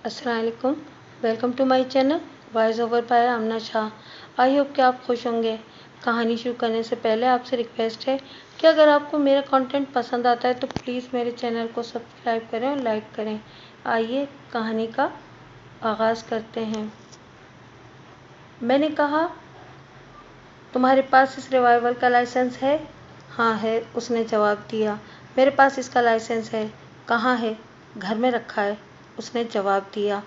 अस्सलाम वालेकुम। Welcome to my channel voice over by Amna Shah. I hope कि आप खुश होंगे। कहानी शुरू करने से पहले आपसे रिक्वेस्ट है कि अगर आपको मेरा कंटेंट पसंद आता है तो प्लीज़ मेरे चैनल को सब्सक्राइब करें और लाइक करें। आइए कहानी का आगाज़ करते हैं। मैंने कहा, तुम्हारे पास इस रिवाइवल का लाइसेंस है? हाँ है, उसने जवाब दिया। मेरे पास इसका लाइसेंस है। कहाँ है? घर में रखा है, उसने जवाब दिया।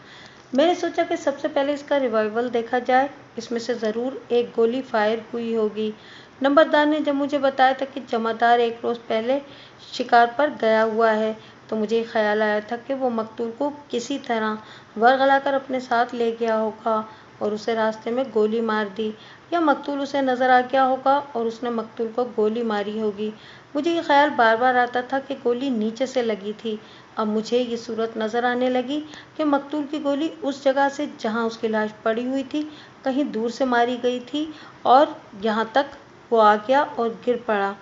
मैंने सोचा कि सबसे पहले इसका रिवाइवल देखा जाए, इसमें से ज़रूर एक गोली फायर हुई होगी। नंबरदार ने जब मुझे बताया था कि जमादार एक रोज़ पहले शिकार पर गया हुआ है तो मुझे ख्याल आया था कि वो मकतूल को किसी तरह वरगलाकर अपने साथ ले गया होगा और उसे रास्ते में गोली मार दी, या मकतूल उसे नज़र आ गया होगा और उसने मकतूल को गोली मारी होगी। मुझे ये ख्याल बार बार आता था कि गोली नीचे से लगी थी। अब मुझे ये सूरत नज़र आने लगी कि मकतूल की गोली उस जगह से जहाँ उसकी लाश पड़ी हुई थी कहीं दूर से मारी गई थी और यहाँ तक वो आ गया और गिर पड़ा।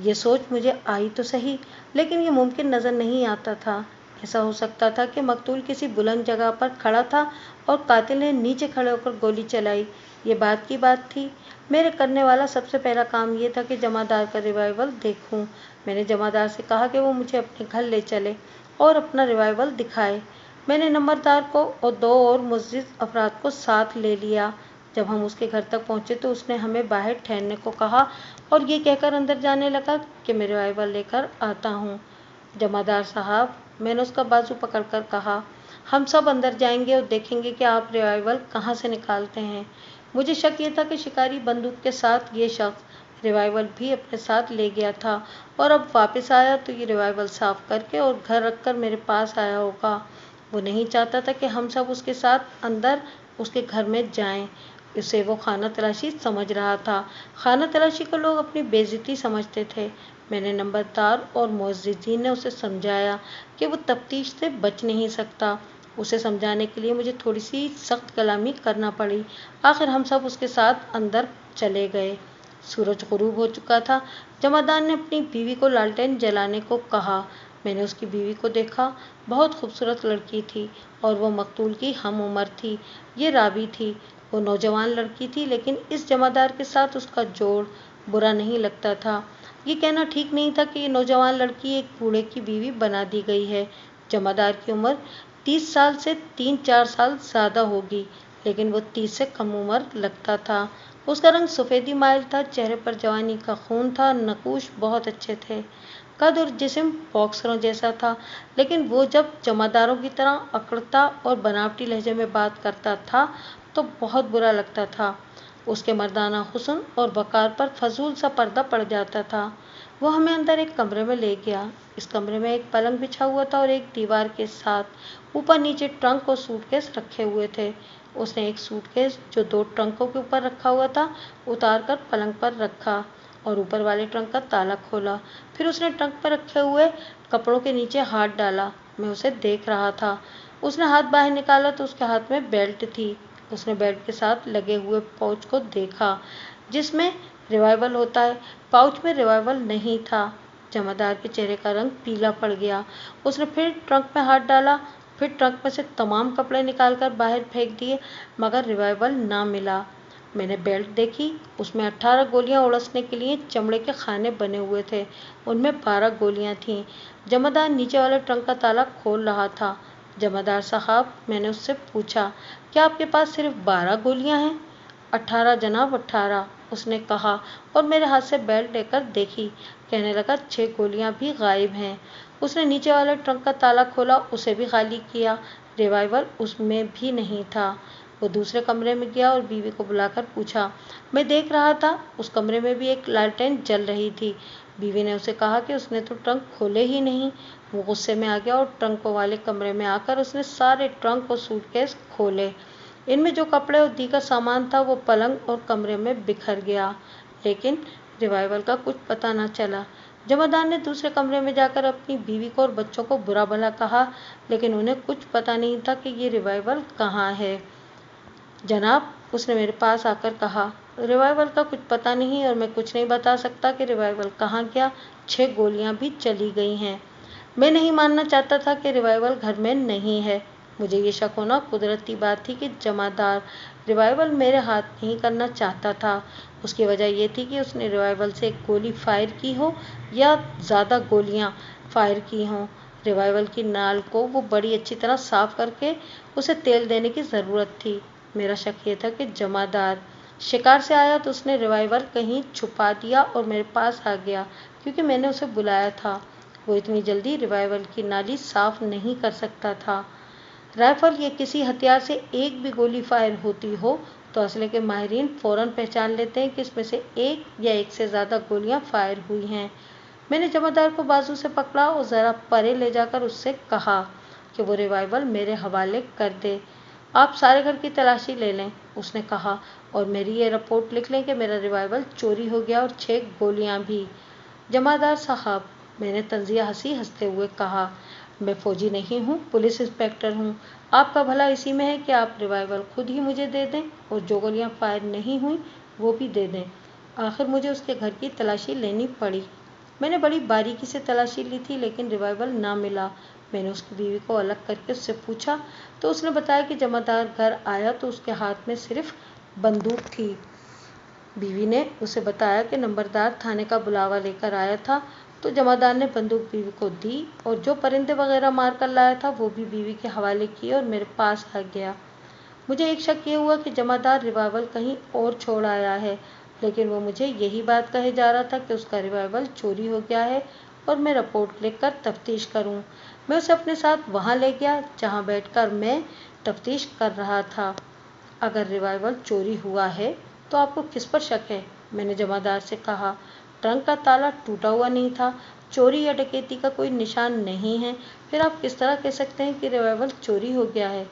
ये सोच मुझे आई तो सही, लेकिन ये मुमकिन नज़र नहीं आता था। ऐसा हो सकता था कि मकतूल किसी बुलंद जगह पर खड़ा था और कातिल ने नीचे खड़े होकर गोली चलाई। ये बात की बात थी। मेरे करने वाला सबसे पहला काम ये था कि जमादार का रिवाइवल देखूं। मैंने जमादार से कहा कि वो मुझे अपने घर ले चले और अपना रिवाइवल दिखाए। मैंने नंबरदार को और दो और मुअज़्ज़िज़ अफराद को साथ ले लिया। जब हम उसके घर तक पहुंचे तो उसने हमें बाहर ठहरने को कहा और ये कहकर अंदर जाने लगा कि मैं रिवाइवल लेकर आता हूँ। जमादार साहब, मैंने उसका बाजू पकड़कर कहा, हम सब अंदर जाएंगे और देखेंगे कि आप रिवाइवल कहाँ से निकालते हैं। मुझे शक ये था कि शिकारी बंदूक के साथ ये शख्स रिवाइवल भी अपने साथ ले गया था और अब वापस आया तो ये रिवाइवल साफ करके और घर रखकर मेरे पास आया होगा। वो नहीं चाहता था कि हम सब उसके साथ अंदर उसके घर में जाएं। उसे वो खाना तलाशी समझ रहा था। खाना तलाशी को लोग अपनी बेइज्जती समझते थे। मैंने नंबरदार और मुअज़्ज़िज़ीन ने उसे समझाया कि वो तफ्तीश से बच नहीं सकता। उसे समझाने के लिए मुझे थोड़ी सी सख्त कलामी करना पड़ी। आखिर हम सब उसके साथ अंदर चले गए। सूरज गुरूब हो चुका था। जमादार ने अपनी बीवी को लालटेन जलाने को कहा। मैंने उसकी बीवी को देखा। बहुत खूबसूरत लड़की थी और वो मकतूल की हम उम्र थी। ये राबी थी। वो नौजवान लड़की थी, लेकिन इस जमादार के साथ उसका जोड़ बुरा नहीं लगता था। ये कहना ठीक नहीं था कि ये नौजवान लड़की एक बूढ़े की बीवी बना दी गई है। जमादार की उम्र 30 साल से 3-4 साल ज़्यादा होगी, लेकिन वो 30 से कम उम्र लगता था। उसका रंग सफ़ेदी माइल था, चेहरे पर जवानी का खून था, नकूश बहुत अच्छे थे। कद और जिस्म बॉक्सरों जैसा था, लेकिन वो जब जमादारों की तरह अकड़ता और बनावटी लहजे में बात करता था तो बहुत बुरा लगता था। उसके मर्दाना हुस्न और वक़ार पर फजूल सा पर्दा पड़ जाता था। वो हमें अंदर एक कमरे में ले गया। इस कमरे में एक पलंग बिछा हुआ था और एक दीवार के साथ ऊपर नीचे ट्रंक और सूटकेस रखे हुए थे। उसने एक सूटकेस जो 2 ट्रंकों के ऊपर रखा हुआ था उतार कर पलंग पर रखा और ऊपर वाले ट्रंक का ताला खोला। फिर उसने ट्रंक पर रखे हुए कपड़ों के नीचे हाथ डाला। मैं उसे देख रहा था। उसने हाथ बाहर निकाला तो उसके हाथ में बेल्ट थी। उसने बेल्ट के साथ लगे हुए पाउच को देखा जिसमें रिवाइवल होता है। पाउच में रिवाइवल नहीं था। जमादार के चेहरे का रंग पीला पड़ गया। उसने फिर ट्रंक में हाथ डाला, फिर ट्रंक में से तमाम कपड़े निकालकर बाहर फेंक दिए, मगर रिवाइवल ना मिला। मैंने बेल्ट देखी। उसमें 18 गोलियां उड़सने के लिए चमड़े के खाने बने हुए थे। उनमें 12 गोलियां थीं। जमादार नीचे वाले ट्रंक का ताला खोल रहा था। जमादार साहब, मैंने उससे पूछा, क्या आपके पास सिर्फ 12 गोलियां हैं? 18 जनाब, 18, उसने कहा और मेरे हाथ से बेल्ट लेकर देखी। कहने लगा, 6 गोलियां भी गायब हैं। उसने नीचे वाले ट्रंक का ताला खोला, उसे भी खाली किया। रिवाइवल उसमें भी नहीं था। वो दूसरे कमरे में गया और बीवी को बुलाकर पूछा। मैं देख रहा था, उस कमरे में भी एक लालटेन जल रही थी। बीवी ने उसे कहा कि उसने तो ट्रंक खोले ही नहीं। वो गुस्से में आ गया और ट्रंकों वाले कमरे में आकर उसने सारे ट्रंक और सूटकेस खोले। इनमें जो कपड़े और दीगर सामान था वो पलंग और कमरे में बिखर गया, लेकिन रिवाइवल का कुछ पता न चला। जमादार ने दूसरे कमरे में जाकर अपनी बीवी को और बच्चों को बुरा भला कहा, लेकिन उन्हें कुछ पता नहीं था कि ये रिवाइवल कहाँ है। जनाब, उसने मेरे पास आकर कहा, रिवाइवल का कुछ पता नहीं और मैं कुछ नहीं बता सकता कि रिवाइवल कहाँ गया। 6 गोलियां भी चली गई हैं। मैं नहीं मानना चाहता था कि रिवाइवल घर में नहीं है। मुझे ये शक होना कुदरती बात थी कि जमादार रिवाइवल मेरे हाथ नहीं करना चाहता था। उसकी वजह ये थी कि उसने रिवाइवल से एक गोली फायर की हो या ज़्यादा गोलियां फायर की हों। रिवाइवल की नाल को वो बड़ी अच्छी तरह साफ करके उसे तेल देने की ज़रूरत थी। मेरा शक ये था कि जमादार शिकार से आया तो उसने रिवाइवल कहीं छुपा दिया और मेरे पास आ गया क्योंकि मैंने उसे बुलाया था। वो इतनी जल्दी रिवाइवल की नाली साफ नहीं कर सकता था। राइफल या किसी हथियार से एक भी गोली फायर होती हो तो असले के माहिरीन फौरन पहचान लेते हैं कि इसमें से एक या एक से ज़्यादा गोलियां फायर हुई हैं। मैंने जमादार को बाजू से पकड़ा और ज़रा परे ले जाकर उससे कहा कि वो रिवाइवल मेरे हवाले कर दे। आप सारे घर की तलाशी ले लें, उसने कहा, और मेरी ये रिपोर्ट लिख लें कि मेरा रिवाइवल चोरी हो गया और 6 गोलियां भी। जमादार साहब, मैंने तंजिया हंसते हुए कहा, मैं फौजी नहीं हूँ, पुलिस इंस्पेक्टर हूँ। आपका भला इसी में है कि आप रिवाइवल खुद ही मुझे दे दें और जो गोलियां फायर नहीं हुई वो भी दे दें। आखिर मुझे उसके घर की तलाशी लेनी पड़ी। मैंने बड़ी बारीकी से तलाशी ली थी लेकिन रिवाइवल ना मिला। मैंने उसकी बीवी को अलग करके उससे पूछा तो उसने बताया कि जमादार घर आया तो उसके हाथ में सिर्फ बंदूक थी। बीवी ने उसे बताया कि नंबरदार थाने का बुलावा लेकर आया था तो जमादार ने बंदूक बीवी को दी और जो परिंदे वगैरह मार कर लाया था वो भी बीवी के हवाले किए और मेरे पास आ गया। मुझे एक शक ये हुआ कि जमादार रिवाइवल कहीं और छोड़ आया है, लेकिन वो मुझे यही बात कहे जा रहा था कि उसका रिवाइवल चोरी हो गया है और मैं रिपोर्ट लिखकर तफ्तीश करूं। मैं उसे अपने साथ वहां ले गया जहां बैठकर मैं तफ्तीश कर रहा था। अगर रिवाइवल चोरी हुआ है तो आपको किस पर शक है? मैंने जमादार से कहा। ट्रंक का ताला टूटा हुआ नहीं था, चोरी या डकैती का कोई निशान नहीं है, फिर आप किस तरह कह सकते हैं कि रिवाइवल चोरी हो गया है?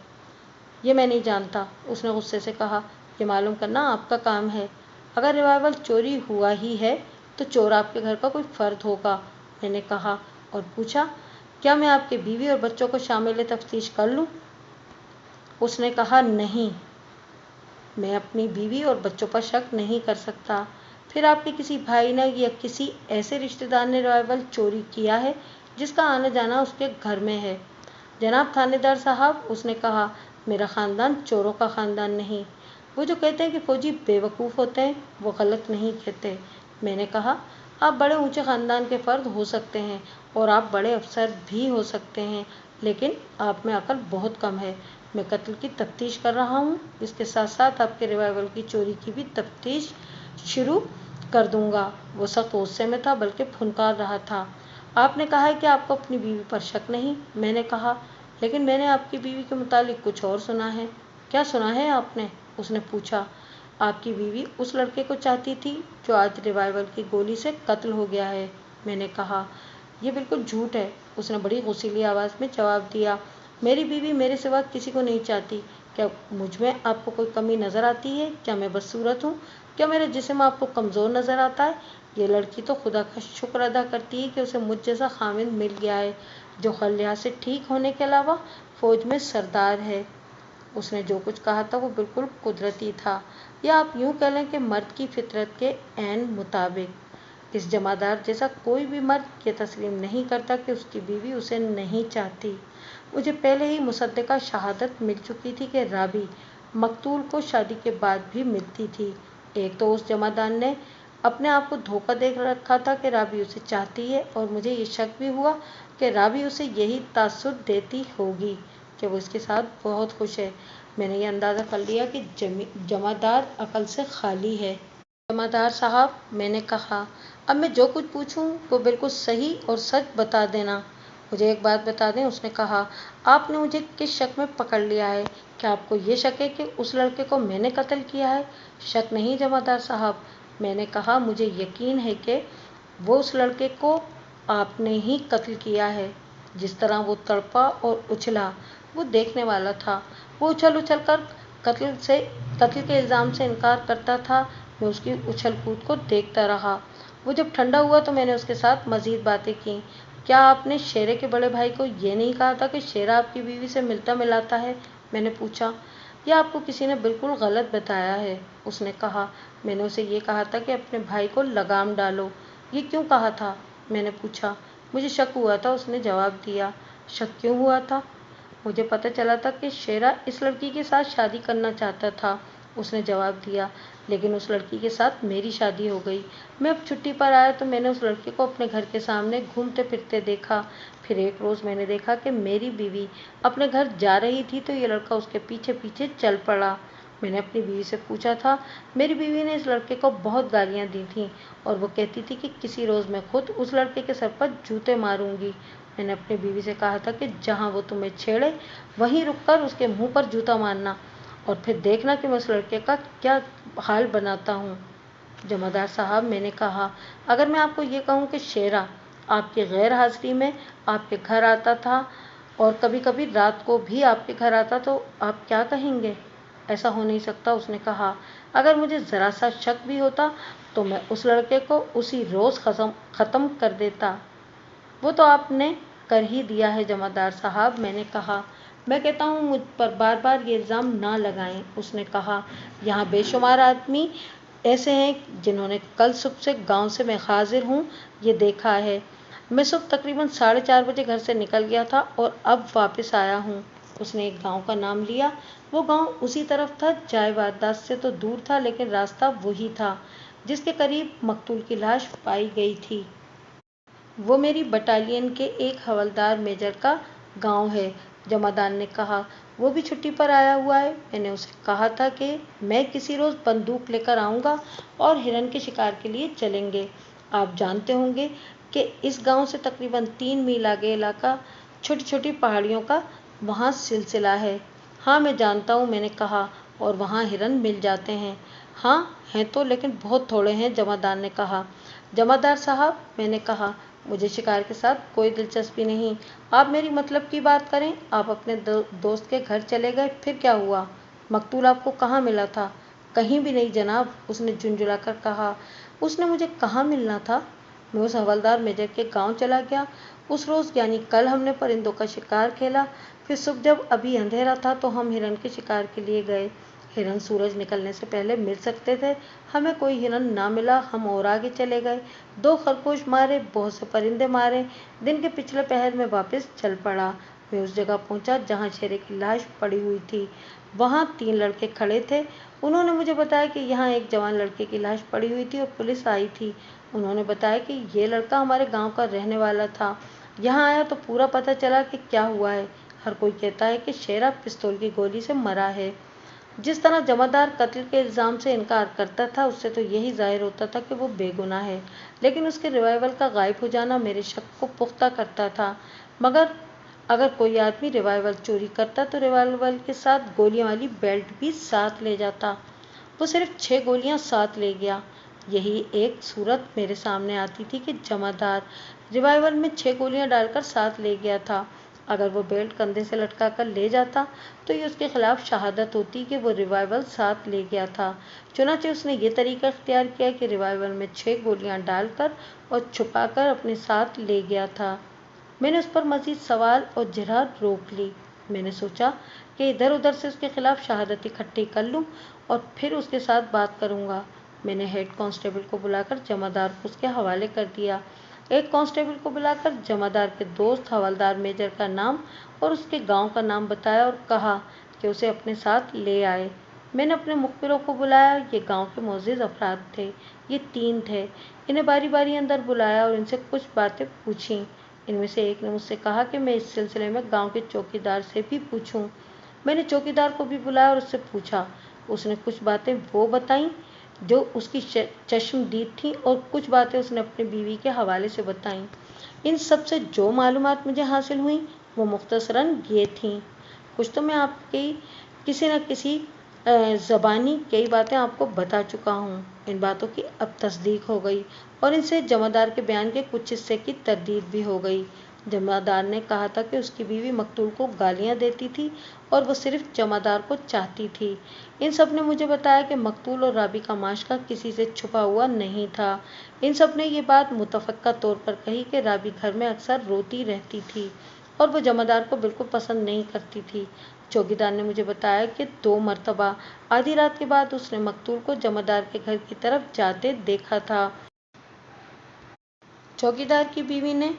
ये मैं नहीं जानता, उसने गुस्से से कहा। ये मालूम करना आपका काम है। अगर रिवाइवल चोरी हुआ ही है तो चोर आपके घर का कोई फर्द होगा, मैंने कहा और पूछा, क्या मैं आपके बीवी और बच्चों को शामिल तफ्तीश कर लूं? उसने कहा, नहीं, मैं अपनी बीवी और बच्चों पर शक नहीं कर सकता। फिर आपके किसी भाई ने या किसी ऐसे रिश्तेदार ने रिवाइवल चोरी किया है जिसका आना जाना उसके घर में है? जनाब थानेदार साहब, उसने कहा, मेरा ख़ानदान चोरों का ख़ानदान नहीं। वो जो कहते हैं कि फौजी बेवकूफ़ होते हैं वो गलत नहीं कहते। मैंने कहा, आप बड़े ऊंचे ख़ानदान के फ़र्द हो सकते हैं और आप बड़े अफसर भी हो सकते हैं, लेकिन आप में अकल बहुत कम है। मैं कत्ल की तफ्तीश कर रहा हूँ, इसके साथ साथ आपके रिवाइवल की चोरी की भी तफ्तीश शुरू कर दूंगा। वो सख्त गुस्से में था, बल्कि फुनकार रहा था। आपने कहा है कि आपको अपनी बीवी पर शक नहीं, मैंने कहा, लेकिन मैंने आपकी बीवी के मुतालिक कुछ और सुना है। क्या सुना है आपने? उसने पूछा। आपकी बीवी उस लड़के को चाहती थी जो आज रिवाइवल की गोली से कत्ल हो गया है, मैंने कहा। यह बिल्कुल झूठ है, उसने बड़ी गुस्सीली आवाज़ में जवाब दिया। मेरी बीवी मेरे सिवा किसी को नहीं चाहती। क्या मुझ में आपको कोई कमी नज़र आती है? क्या मैं बदसूरत हूँ? क्या मेरा जिस्म आपको कमज़ोर नज़र आता है? ये लड़की तो खुदा का शुक्र अदा करती है कि उसे मुझ जैसा खामिद मिल गया है जो हर लिहाज से ठीक होने के अलावा फौज में सरदार है। उसने जो कुछ कहा था वो बिल्कुल कुदरती था, या आप यूँ कह लें कि मर्द की फितरत के ऐन मुताबिक। इस जमादार जैसा कोई भी मर्द ये तस्लीम नहीं करता कि उसकी बीवी उसे नहीं चाहती। मुझे पहले ही मुसद्दिका शहादत मिल चुकी थी कि राबी मकतूल को शादी के बाद भी मिलती थी। एक तो उस जमादार ने अपने आप को धोखा दे रखा था कि राबी उसे चाहती है, और मुझे ये शक भी हुआ कि राबी उसे यही तासुर देती होगी कि वो इसके साथ बहुत खुश है। मैंने ये अंदाज़ा कर लिया कि जमादार अकल से खाली है। जमादार साहब, मैंने कहा, अब मैं जो कुछ पूछूं वो बिल्कुल सही और सच बता देना। मुझे एक बात बता दें, उसने कहा, आपने मुझे किस शक में पकड़ लिया है? क्या आपको ये शक है कि उस लड़के को मैंने कत्ल किया है? शक नहीं जमादार साहब, मैंने कहा, मुझे यकीन है कि वो उस लड़के को आपने ही कत्ल किया है। जिस तरह वो तड़पा और उछला वो देखने वाला था। वो उछल उछल कर कत्ल के इल्ज़ाम से इनकार करता था। मैं उसकी उछल कूद को देखता रहा। वो जब ठंडा हुआ तो मैंने उसके साथ मज़ीद बातें की। क्या आपने शेरे के बड़े भाई को ये नहीं कहा था कि शेरा आपकी बीवी से मिलता मिलाता है? मैंने पूछा। यह आपको किसी ने बिल्कुल गलत बताया है, उसने कहा। मैंने उसे ये कहा था कि अपने भाई को लगाम डालो। ये क्यों कहा था? मैंने पूछा। मुझे शक हुआ था, उसने जवाब दिया। शक क्यों हुआ था? मुझे पता चला था कि शेरा इस लड़की के साथ शादी करना चाहता था। उसने जवाब दिया, लेकिन उस लड़की के साथ मेरी शादी हो गई। मैं अब छुट्टी पर आया तो मैंने उस लड़के को अपने घर के सामने घूमते फिरते देखा। फिर एक रोज़ मैंने देखा कि मेरी बीवी अपने घर जा रही थी तो ये लड़का उसके पीछे पीछे चल पड़ा। मैंने अपनी बीवी से पूछा था। मेरी बीवी ने इस लड़के को बहुत गालियाँ दी थीं और वो कहती थी कि किसी रोज़ मैं खुद उस लड़के के सर पर जूते मारूंगी। मैंने अपनी बीवी से कहा था कि जहाँ वो तुम्हें छेड़े वहीं रुककर उसके मुंह पर जूता मारना और फिर देखना कि मैं उस लड़के का क्या हाल बनाता हूँ। जमादार साहब, मैंने कहा, अगर मैं आपको ये कहूँ कि शेरा आपकी गैर हाजिरी में आपके घर आता था और कभी कभी रात को भी आपके घर आता तो आप क्या कहेंगे? ऐसा हो नहीं सकता, उसने कहा। अगर मुझे ज़रा सा शक भी होता तो मैं उस लड़के को उसी रोज़ ख़त्म कर देता। वो तो आपने कर ही दिया है जमादार साहब, मैंने कहा। मैं कहता हूँ मुझ पर बार बार ये इल्ज़ाम ना लगाएं, उसने कहा। यहाँ बेशुमार आदमी ऐसे हैं जिन्होंने कल सुबह से गांव से मैं हाजिर हूँ ये देखा है। मैं सुबह तकरीबन 4:30 बजे घर से निकल गया था और अब वापस आया हूँ। उसने एक गांव का नाम लिया। वो गांव उसी तरफ था। चाय वारदात से तो दूर था लेकिन रास्ता वही था जिसके करीब मकतूल की लाश पाई गई थी। वो मेरी बटालियन के एक हवलदार मेजर का गांव है, जमादार ने कहा। वो भी छुट्टी पर आया हुआ है। मैंने उसे कहा था कि मैं किसी रोज़ बंदूक लेकर आऊँगा और हिरन के शिकार के लिए चलेंगे। आप जानते होंगे कि इस गांव से तकरीबन 3 मील आगे इलाका छोटी छोटी पहाड़ियों का वहाँ सिलसिला है। हाँ मैं जानता हूँ, मैंने कहा, और वहाँ हिरन मिल जाते हैं। हाँ हैं तो, लेकिन बहुत थोड़े हैं, जमादार ने कहा। जमादार साहब, मैंने कहा, मुझे शिकार के साथ कोई दिलचस्पी नहीं। आप मेरी मतलब की बात करें। आप अपने दोस्त के घर चले गए, फिर क्या हुआ? मकतूल आपको कहाँ मिला था? कहीं भी नहीं जनाब, उसने झुंझुलाकर कहा। उसने मुझे कहाँ मिलना था? मैं उस हवलदार मेजर के गांव चला गया। उस रोज़ यानी कल हमने परिंदों का शिकार खेला। फिर सुबह जब अभी अंधेरा था तो हम हिरन के शिकार के लिए गए। हिरन सूरज निकलने से पहले मिल सकते थे। हमें कोई हिरन ना मिला। हम और आगे चले गए। 2 खरगोश मारे, बहुत से परिंदे मारे। दिन के पिछले पहर में वापस चल पड़ा। मैं उस जगह पहुंचा जहां शेरे की लाश पड़ी हुई थी। वहां 3 लड़के खड़े थे। उन्होंने मुझे बताया कि यहाँ एक जवान लड़के की लाश पड़ी हुई थी और पुलिस आई थी। उन्होंने बताया कि ये लड़का हमारे गांव का रहने वाला था। यहाँ आया तो पूरा पता चला कि क्या हुआ है। हर कोई कहता है कि शेरा पिस्तौल की गोली से मरा है। जिस तरह जमादार कत्ल के इल्ज़ाम से इनकार करता था उससे तो यही जाहिर होता था कि वो बेगुनाह है, लेकिन उसके रिवाइवल का गायब हो जाना मेरे शक को पुख्ता करता था। मगर अगर कोई आदमी रिवाइवल चोरी करता तो रिवाइवल के साथ गोलियां वाली बेल्ट भी साथ ले जाता। वो सिर्फ 6 गोलियां साथ ले गया। यही एक सूरत मेरे सामने आती थी कि जमादार रिवाइवल में 6 गोलियां डालकर साथ ले गया था। अगर वो बेल्ट कंधे से लटका कर ले जाता तो ये उसके खिलाफ शहादत होती कि वो रिवाइवल साथ ले गया था। चुनांचे उसने ये तरीका इख्तियार किया कि रिवाइवल में 6 गोलियां डालकर और छुपाकर अपने साथ ले गया था। मैंने उस पर मजीद सवाल और जिरह रोक ली। मैंने सोचा कि इधर उधर से उसके खिलाफ शहादत इकट्ठी कर लूं और फिर उसके साथ बात करूंगा। मैंने हेड कांस्टेबल को बुलाकर जमादार को उसके हवाले कर दिया। एक कांस्टेबल को बुलाकर जमादार के दोस्त हवलदार मेजर का नाम और उसके गांव का नाम बताया और कहा कि उसे अपने साथ ले आए। मैंने अपने मुखबिरों को बुलाया। ये गांव के मोअज़्ज़िज़ अफराद थे। ये 3 थे। इन्हें बारी बारी अंदर बुलाया और इनसे कुछ बातें पूछीं। इनमें से एक ने मुझसे कहा कि मैं इस सिलसिले में गांव के चौकीदार से भी पूछूं। मैंने चौकीदार को भी बुलाया और उससे पूछा। उसने कुछ बातें वो बताईं जो उसकी चश्मदीद थी और कुछ बातें उसने अपनी बीवी के हवाले से बताईं। इन सब से जो मालूमात मुझे हासिल हुई वो मुख्तसरन ये थीं। कुछ तो मैं आपकी किसी न किसी ज़बानी कई बातें आपको बता चुका हूँ। इन बातों की अब तस्दीक हो गई और इनसे जमादार के बयान के कुछ हिस्से की तरदीद भी हो गई। जमादार ने कहा था कि उसकी बीवी मकतूल को गालियाँ देती थी और वो सिर्फ जमादार को चाहती थी। इन सब ने मुझे बताया कि मकतूल और राबी का माशका किसी से छुपा हुआ नहीं था। इन सब ने ये बात मुतफ़क्का तौर पर कही कि राबी घर में अक्सर रोती रहती थी और वो जमादार को बिल्कुल पसंद नहीं करती थी। चौकीदार ने मुझे बताया कि 2 मरतबा आधी रात के बाद उसने मकतूल को जमादार के घर की तरफ जाते देखा था। चौकीदार की बीवी ने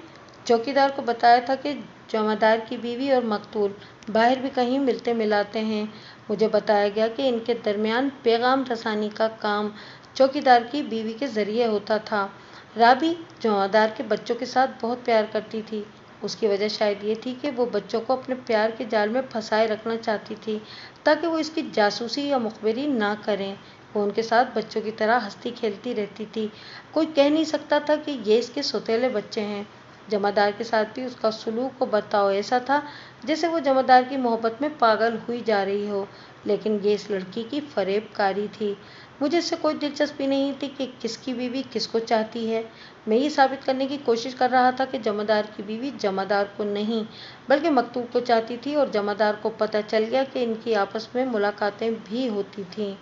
चौकीदार को बताया था कि जमादार की बीवी और मकतूल बाहर भी कहीं मिलते मिलाते हैं। मुझे बताया गया कि इनके दरमियान पैगाम रसानी का काम चौकीदार की बीवी के जरिए होता था। राबी जमादार के बच्चों के साथ बहुत प्यार करती थी। उसकी वजह शायद ये थी कि वो बच्चों को अपने प्यार के जाल में फंसाए रखना चाहती थी ताकि वो इसकी जासूसी या मुखबिरी ना करें। वो उनके साथ बच्चों की तरह हंसती खेलती रहती थी। कोई कह नहीं सकता था कि ये इसके सौतेले बच्चे हैं। जमादार के साथ भी उसका सलूक और बर्ताव ऐसा था जैसे वो जमादार की मोहब्बत में पागल हुई जा रही हो, लेकिन ये इस लड़की की फरेबकारी थी। मुझे इससे कोई दिलचस्पी नहीं थी कि किसकी बीवी किसको चाहती है। मैं ये साबित करने की कोशिश कर रहा था कि जमादार की बीवी जमादार को नहीं बल्कि मकतूल को चाहती थी, और जमादार को पता चल गया कि इनकी आपस में मुलाकातें भी होती थीं।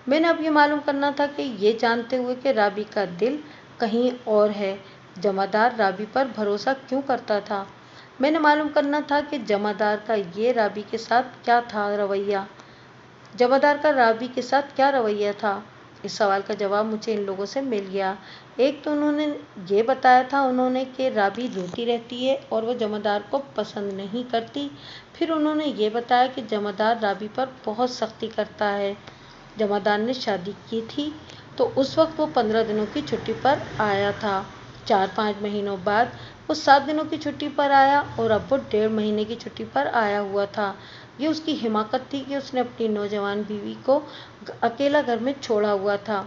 मैंने अब ये मालूम करना था कि ये जानते हुए कि राबी का दिल कहीं और है, जमादार राबी पर भरोसा क्यों करता था। मैंने मालूम करना था कि जमादार का राबी के साथ क्या था रवैया। जमादार का राबी के साथ क्या रवैया था? इस सवाल का जवाब मुझे इन लोगों से मिल गया। एक तो उन्होंने ये बताया था उन्होंने कि राबी रोती रहती है और वो जमादार को पसंद नहीं करती। फिर उन्होंने ये बताया कि जमादार राबी पर बहुत सख्ती करता है। जमादार ने शादी की थी तो उस वक्त वो 15 दिनों की छुट्टी पर आया था। 4-5 महीनों बाद वो 7 दिनों की छुट्टी पर आया और अब वो 1.5 महीने की छुट्टी पर आया हुआ था। ये उसकी हिमाकत थी कि उसने अपनी नौजवान बीवी को अकेला घर में छोड़ा हुआ था।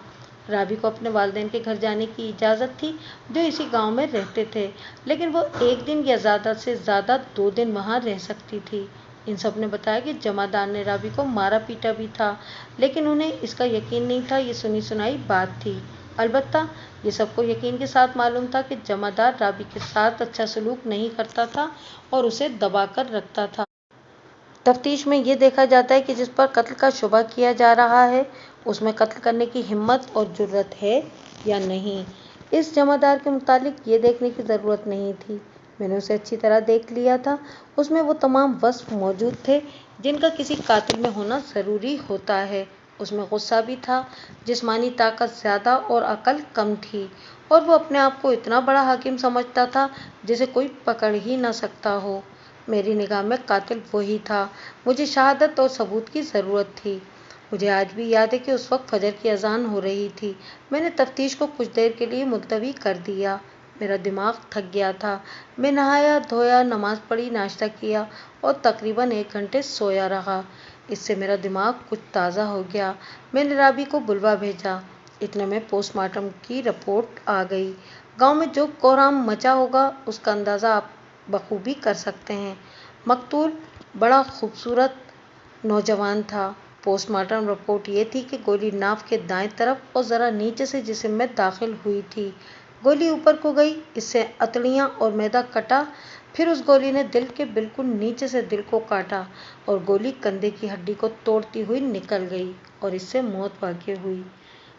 राबी को अपने वालिदैन के घर जाने की इजाज़त थी जो इसी गांव में रहते थे, लेकिन वो 1 दिन या ज़्यादा से ज़्यादा 2 दिन वहां रह सकती थी। इन सब ने बताया कि जमादार ने राबी को मारा पीटा भी था, लेकिन उन्हें इसका यकीन नहीं था। ये सुनी सुनाई बात थी। अलबत्ता ये सबको यकीन के साथ मालूम था कि जमादार राबी के साथ अच्छा सलूक नहीं करता था और उसे दबा कर रखता था। तफ्तीश में ये देखा जाता है कि जिस पर कत्ल का शुबा किया जा रहा है उसमें कत्ल करने की हिम्मत और जुर्रत है या नहीं। इस जमादार के मुतालिक ये देखने की ज़रूरत नहीं थी। मैंने उसे अच्छी तरह देख लिया था। उसमें वो तमाम वस्फ मौजूद थे जिनका किसी कातिल में होना ज़रूरी होता है। उसमें गुस्सा भी था, जिस्मानी ताकत ज़्यादा और अकल कम थी, और वो अपने आप को इतना बड़ा हाकिम समझता था जिसे कोई पकड़ ही न सकता हो। मेरी निगाह में कातिल वही था। मुझे शहादत और सबूत की ज़रूरत थी। मुझे आज भी याद है कि उस वक्त फजर की अजान हो रही थी। मैंने तफ्तीश को कुछ देर के लिए मुलतवी कर दिया। मेरा दिमाग थक गया था। मैं नहाया धोया, नमाज पढ़ी, नाश्ता किया और तकरीबन 1 घंटे सोया रहा। इससे मेरा दिमाग कुछ ताज़ा हो गया। मैंने राबी को बुलवा भेजा। इतने में पोस्टमार्टम की रिपोर्ट आ गई। गांव में जो कोहराम मचा होगा उसका अंदाज़ा आप बखूबी कर सकते हैं। मकतूल बड़ा खूबसूरत नौजवान था। पोस्टमार्टम रिपोर्ट ये थी कि गोली नाफ के दाएं तरफ और ज़रा नीचे से जिस्म में दाखिल हुई थी। गोली ऊपर को गई, इससे अतड़ियाँ और मैदा कटा। फिर उस गोली ने दिल के बिल्कुल नीचे से दिल को काटा और गोली कंधे की हड्डी को तोड़ती हुई निकल गई और इससे मौत वाक़ई हुई।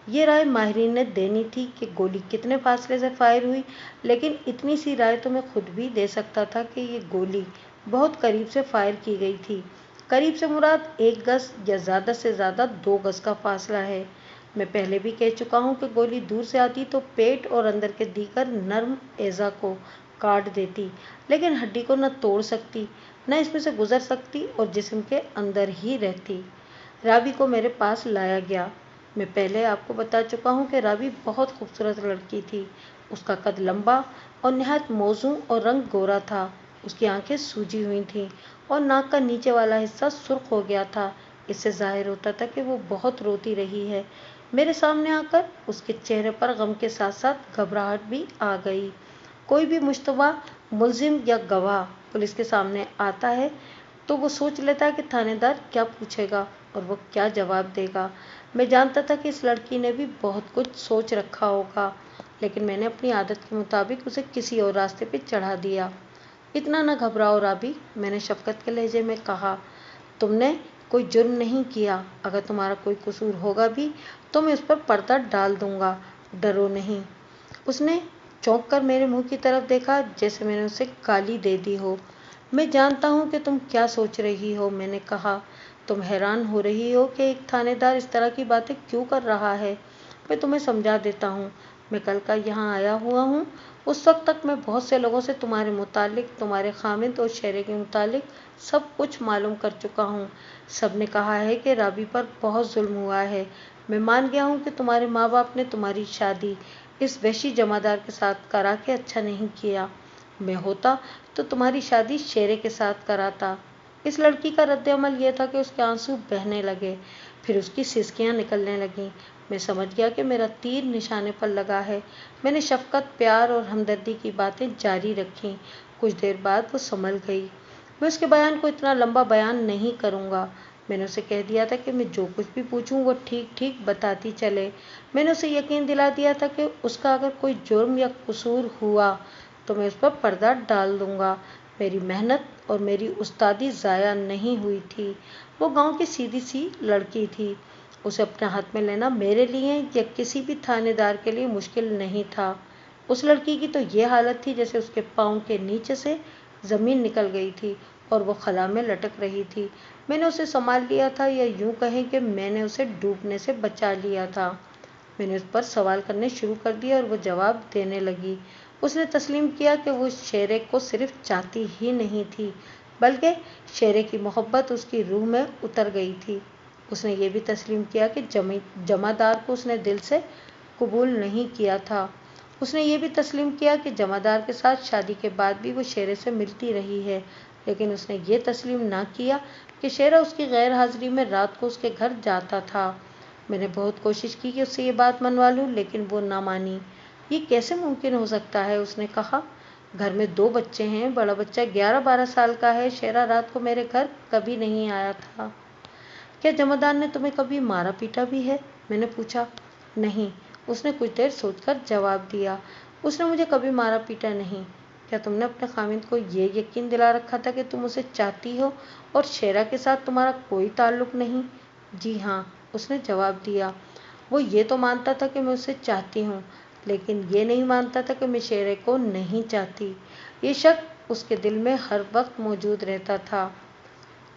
ये राय माहिरीन ने देनी थी कि गोली कितने फासले से फायर हुई, लेकिन इतनी सी राय तो मैं खुद भी दे सकता था कि ये गोली बहुत करीब से फायर की गई थी। करीब से मुराद 1 गज या ज़्यादा से ज़्यादा 2 गज का फासला है। मैं पहले भी कह चुका हूँ कि गोली दूर से आती तो पेट और अंदर के दीगर नर्म एज़ा को काट देती, लेकिन हड्डी को न तोड़ सकती, न इसमें से गुजर सकती और जिस्म के अंदर ही रहती। राबी को मेरे पास लाया गया। मैं पहले आपको बता चुका हूँ कि राबी बहुत खूबसूरत लड़की थी। उसका कद लंबा और नहायत मौजूं और रंग गोरा था। उसकी आंखें सूजी हुई थीं और नाक का नीचे वाला हिस्सा सुर्ख हो गया था। इससे जाहिर होता था कि वो बहुत रोती रही है। मेरे सामने आकर उसके चेहरे पर गम के साथ साथ घबराहट भी आ गई। कोई भी मुश्तबा मुलजिम या गवाह पुलिस के सामने आता है तो वो सोच लेता है कि थानेदार क्या पूछेगा और वो क्या जवाब देगा। मैं जानता था कि इस लड़की ने भी बहुत कुछ सोच रखा होगा, लेकिन मैंने अपनी आदत के मुताबिक उसे किसी और रास्ते पे चढ़ा दिया। इतना न घबराओ राबी, मैंने शफकत के लहजे में कहा। तुमने कोई जुर्म नहीं किया। अगर तुम्हारा कोई कसूर होगा भी तो मैं उस पर पर्दा डाल दूंगा। डरो नहीं। उसने चौंक कर मेरे मुंह की तरफ देखा जैसे मैंने उसे गाली दे दी हो। मैं जानता हूँ कि तुम क्या सोच रही हो, मैंने कहा। तुम हैरान हो रही हो कि एक थानेदार इस तरह की बातें क्यों कर रहा है। मैं तुम्हें समझा देता हूँ। मैं कल का यहाँ आया हुआ हूँ। उस वक्त तक मैं बहुत से लोगों से तुम्हारे मुतालिक, तुम्हारे खामिद और शेरे के मुतालिक सब कुछ मालूम कर चुका हूँ। सब ने कहा है कि राबी पर बहुत जुल्म हुआ है। मैं मान गया हूँ कि तुम्हारे माँ बाप ने तुम्हारी शादी इस वहशी जमादार के साथ करा के अच्छा नहीं किया। मैं होता तो तुम्हारी शादी शेरे के साथ कराता। इस लड़की का रद्द-ए-अमल यह था कि उसके आंसू बहने लगे, फिर उसकी सिसकियां निकलने लगीं। मैं समझ गया कि मेरा तीर निशाने पर लगा है। मैंने शफकत, प्यार और हमदर्दी की बातें जारी रखीं। कुछ देर बाद वो संभल गई। मैं उसके बयान को इतना लंबा बयान नहीं करूँगा। मैंने उसे कह दिया था कि मैं जो कुछ भी पूछूं वो ठीक ठीक बताती चले। मैंने उसे यकीन दिला दिया था कि उसका अगर कोई जुर्म या कसूर हुआ तो मैं उस पर पर्दा डाल दूंगा। मेरी मेहनत और मेरी उस्तादी ज़ाया नहीं हुई थी। वो गांव की सीधी सी लड़की थी। उसे अपने हाथ में लेना मेरे लिए या किसी भी थानेदार के लिए मुश्किल नहीं था। उस लड़की की तो ये हालत थी जैसे उसके पाँव के नीचे से ज़मीन निकल गई थी और वो खला में लटक रही थी। मैंने उसे संभाल लिया था, या यूं कहें कि मैंने उसे डूबने से बचा लिया था। मैंने उस पर सवाल करने शुरू कर दिए और वो जवाब देने लगी। उसने तस्लीम किया कि वो शेरे को सिर्फ चाहती ही नहीं थी, बल्कि शेरे की मोहब्बत उसकी रूह में उतर गई थी। उसने ये भी तस्लीम किया कि जमादार को उसने दिल से कबूल नहीं किया था। उसने ये भी तस्लीम किया कि जमादार के साथ शादी के बाद भी वो शेरे से मिलती रही है, लेकिन उसने ये तस्लीम ना किया कि शेरा उसकी गैर हाजिरी में रात को उसके घर जाता था। मैंने बहुत कोशिश की कि उससे ये बात मनवा लूँ, लेकिन वो ना मानी। ये कैसे मुमकिन हो सकता है, उसने कहा। घर में 2 बच्चे हैं, बड़ा बच्चा 11-12 साल का है। शेरा रात को मेरे घर कभी नहीं आया था। क्या जमादार ने तुम्हें कभी मारा पीटा भी है, मैंने पूछा। नहीं, उसने कुछ देर सोचकर जवाब दिया। उसने मुझे कभी मारा पीटा नहीं। क्या तुमने अपने खामिद को ये यकीन दिला रखा था कि तुम उसे चाहती हो और शेरा के साथ तुम्हारा कोई ताल्लुक नहीं? जी हाँ, उसने जवाब दिया। वो ये तो मानता था कि मैं उसे चाहती हूँ, लेकिन ये नहीं मानता था कि मैं शेरे को नहीं चाहती। ये शक उसके दिल में हर वक्त मौजूद रहता था।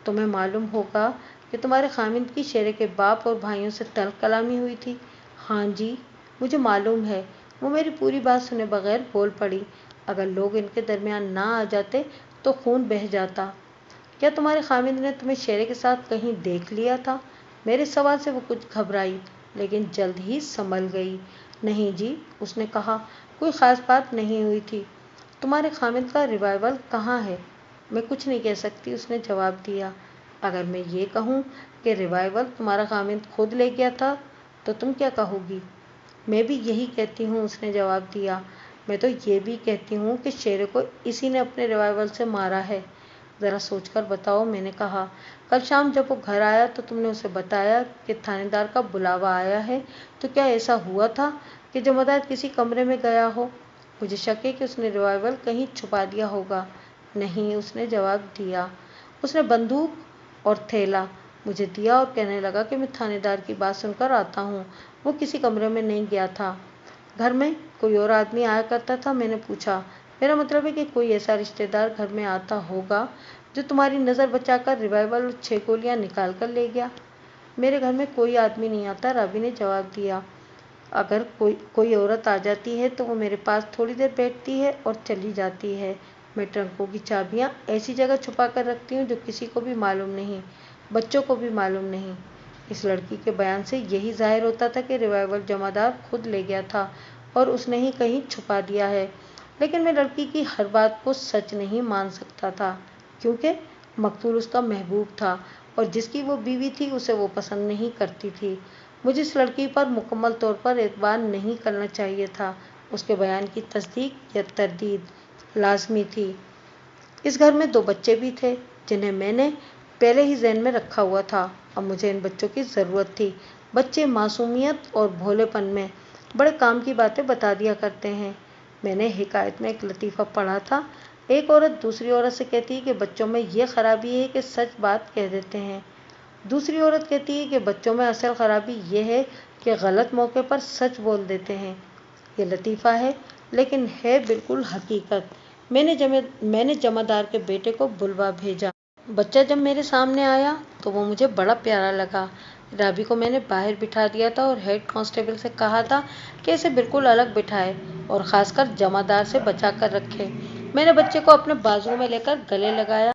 तुम्हें मालूम होगा कि तुम्हारे खामिद की शेरे के बाप और भाइयों से तल्ख कलामी हुई थी। हाँ जी, मुझे मालूम है। वो मेरी पूरी बात सुने बगैर बोल पड़ी। अगर लोग इनके दरमियान ना आ जाते तो खून बह जाता। क्या तुम्हारे खामिद ने तुम्हें शेरे के साथ कहीं देख लिया था? मेरे सवाल से वो कुछ घबराई, लेकिन जल्द ही संभल गई। नहीं जी, उसने कहा, कोई ख़ास बात नहीं हुई थी। तुम्हारे खामिद का रिवाइवल कहाँ है? मैं कुछ नहीं कह सकती, उसने जवाब दिया। अगर मैं ये कहूँ कि रिवाइवल तुम्हारा खामिद खुद ले गया था तो तुम क्या कहोगी? मैं भी यही कहती हूँ, उसने जवाब दिया। मैं तो ये भी कहती हूँ कि शेरे को इसी ने अपने रिवाइवल से मारा है। ज़रा सोचकर बताओ, मैंने कहा। कल शाम जब वो घर आया तो तुमने उसे बताया कि थानेदार का बुलावा आया है, तो क्या ऐसा हुआ था कि जमादार किसी कमरे में गया हो? मुझे शक है कि उसने रिवाइवल कहीं छुपा दिया होगा। नहीं, उसने जवाब दिया। उसने बंदूक और थैला मुझे दिया और कहने लगा कि मैं थानेदार की बात सुनकर आता हूँ। वो किसी कमरे में नहीं गया था। घर में कोई और आदमी आया करता था, मैंने पूछा। मेरा मतलब है कि कोई ऐसा रिश्तेदार घर में आता होगा जो तुम्हारी नज़र बचाकर रिवाइवल और 6 गोलियां निकाल कर ले गया। मेरे घर में कोई आदमी नहीं आता, राबी ने जवाब दिया। अगर कोई औरत आ जाती है तो वो मेरे पास थोड़ी देर बैठती है और चली जाती है। मैं ट्रंकों की चाबियां ऐसी जगह छुपा कर रखती हूँ जो किसी को भी मालूम नहीं, बच्चों को भी मालूम नहीं। इस लड़की के बयान से यही जाहिर होता था कि रिवाइवल जमादार खुद ले गया था और उसने ही कहीं छुपा दिया है। लेकिन मैं लड़की की हर बात को सच नहीं मान सकता था, क्योंकि मकतूल उसका महबूब था और जिसकी वो बीवी थी उसे वो पसंद नहीं करती थी। मुझे इस लड़की पर मुकम्मल तौर पर एतबार नहीं करना चाहिए था। उसके बयान की तस्दीक या तरदीद लाजमी थी। इस घर में 2 बच्चे भी थे जिन्हें मैंने पहले ही ज़हन में रखा हुआ था। अब मुझे इन बच्चों की ज़रूरत थी। बच्चे मासूमियत और भोलेपन में बड़े काम की बातें बता दिया करते हैं। मैंने हिकायत में एक लतीफ़ा पढ़ा था। एक औरत दूसरी औरत से कहती है कि बच्चों में ये खराबी है कि सच बात कह देते हैं। दूसरी औरत कहती है कि बच्चों में असल खराबी ये है कि गलत मौके पर सच बोल देते हैं। ये लतीफ़ा है, लेकिन है बिल्कुल हकीकत। मैंने जमादार के बेटे को बुलवा भेजा। बच्चा जब मेरे सामने आया तो वो मुझे बड़ा प्यारा लगा। رابی کو میں نے باہر بٹھا دیا تھا اور ہیڈ کانسٹیبل سے کہا تھا کہ اسے بالکل الگ بٹھائے اور خاص کر جمعدار سے بچا کر رکھے۔ میں نے بچے کو اپنے بازو میں لے کر گلے لگایا